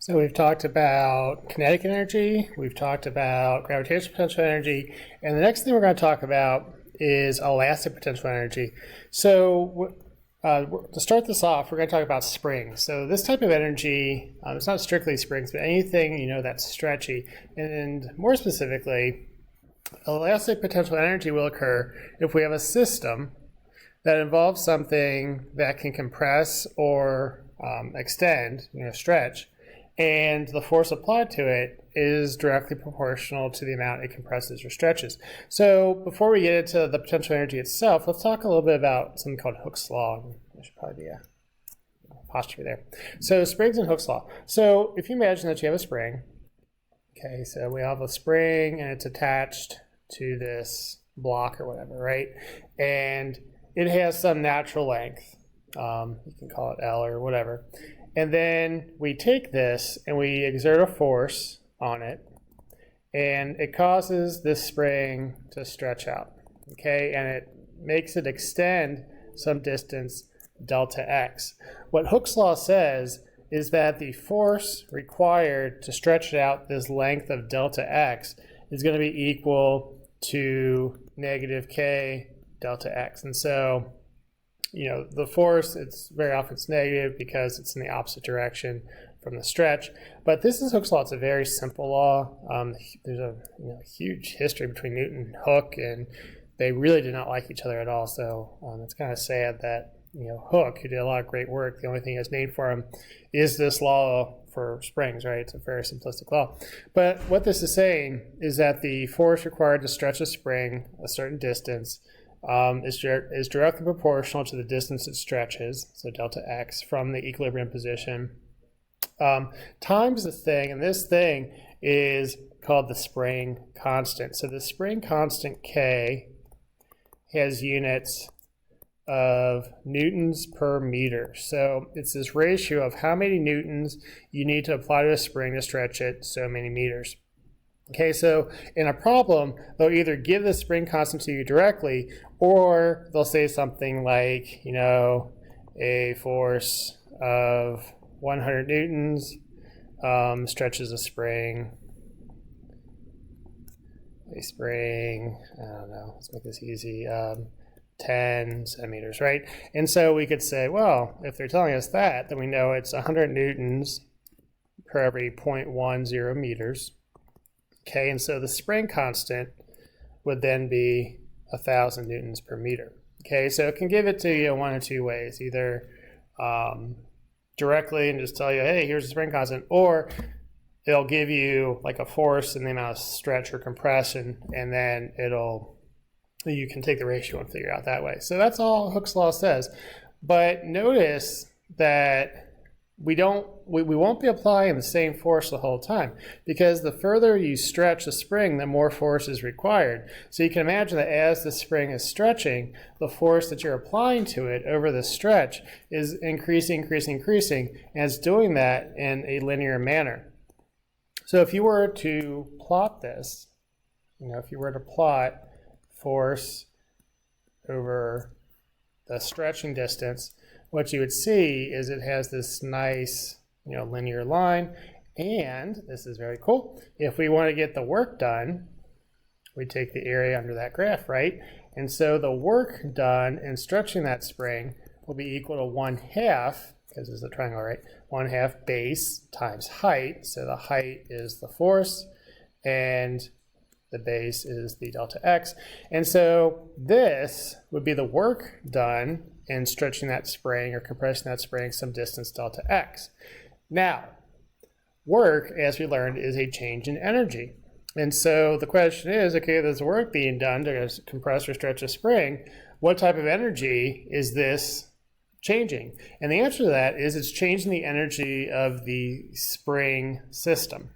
So we've talked about kinetic energy, we've talked about gravitational potential energy, and the next thing we're going to talk about is elastic potential energy. So to start this off, we're going to talk about springs. So this type of energy, it's not strictly springs, but anything that's stretchy. And more specifically, elastic potential energy will occur if we have a system that involves something that can compress or extend, stretch, and the force applied to it is directly proportional to the amount it compresses or stretches. So before we get into the potential energy itself, let's talk a little bit about something called Hooke's law. There should probably be a apostrophe there. So springs and Hooke's law. So if you imagine that you have a spring, okay, so we have a spring and it's attached to this block or whatever, right? And it has some natural length. You can call it L or whatever. And then we take this and we exert a force on it, and it causes this spring to stretch out, okay? And it makes it extend some distance, delta x. What Hooke's law says is that the force required to stretch it out this length of delta x is going to be equal to negative k delta x. And so the force, it's very often it's negative because it's in the opposite direction from the stretch. But this is Hooke's law. It's a very simple law. There's a huge history between Newton and Hooke, and they really did not like each other at all. So it's kind of sad that Hooke, who did a lot of great work, the only thing that's named for him is this law for springs, right? It's a very simplistic law. But what this is saying is that the force required to stretch a spring a certain distance is directly proportional to the distance it stretches, so delta x, from the equilibrium position, times this thing, and this thing is called the spring constant. So the spring constant K has units of newtons per meter. So it's this ratio of how many newtons you need to apply to a spring to stretch it so many meters. Okay, so in a problem, they'll either give the spring constant to you directly, or they'll say something like, a force of 100 newtons stretches a spring, I don't know, let's make this easy, 10 centimeters, right? And so we could say, well, if they're telling us that, then we know it's 100 newtons per every 0.10 meters. Okay, and so the spring constant would then be 1,000 newtons per meter. Okay, so it can give it to you one of two ways, either directly and just tell you, hey, here's the spring constant, or it'll give you like a force and the amount of stretch or compression, and then you can take the ratio and figure it out that way. So that's all Hooke's law says. But notice that we won't be applying the same force the whole time, because the further you stretch the spring, the more force is required. So you can imagine that as the spring is stretching, the force that you're applying to it over the stretch is increasing, and it's doing that in a linear manner. So if you were to plot this, if you were to plot force over the stretching distance, what you would see is it has this nice, linear line, and this is very cool. If we want to get the work done, we take the area under that graph, right? And so the work done in stretching that spring will be equal to 1/2, because it's a triangle, right? 1/2 base times height. So the height is the force, and the base is the delta x. And so this would be the work done in stretching that spring or compressing that spring some distance, delta x. Now, work, as we learned, is a change in energy. And so the question is, okay, there's work being done to compress or stretch a spring. What type of energy is this changing? And the answer to that is it's changing the energy of the spring system.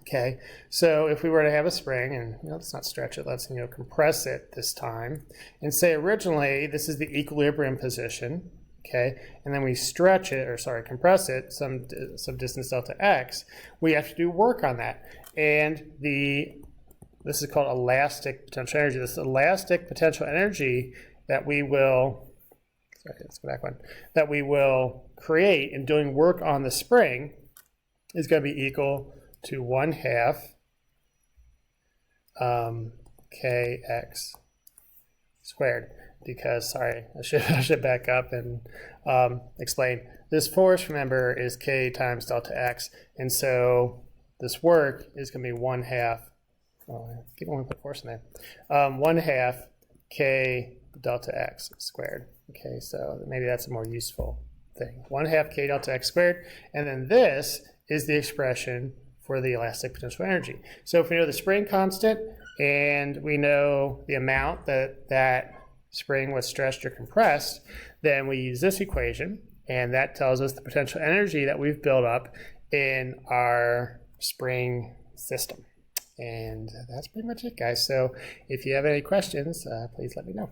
Okay, so if we were to have a spring, and let's not stretch it, let's compress it this time, and say originally this is the equilibrium position, okay, and then we stretch it, compress it some distance delta x, we have to do work on that, and this is called elastic potential energy. This elastic potential energy that we will, that we will create in doing work on the spring is going to be equal to 1/2 kx squared. Because, sorry, I should back up and explain. This force, remember, is k times delta x, and so this work is going to be 1/2. Oh, I keep wanting to put force in there. 1/2 k delta x squared. Okay, so maybe that's a more useful thing. 1/2 k delta x squared, and then this is the expression for the elastic potential energy. So if we know the spring constant and we know the amount that spring was stretched or compressed, then we use this equation, and that tells us the potential energy that we've built up in our spring system. And that's pretty much it, guys. So if you have any questions, please let me know.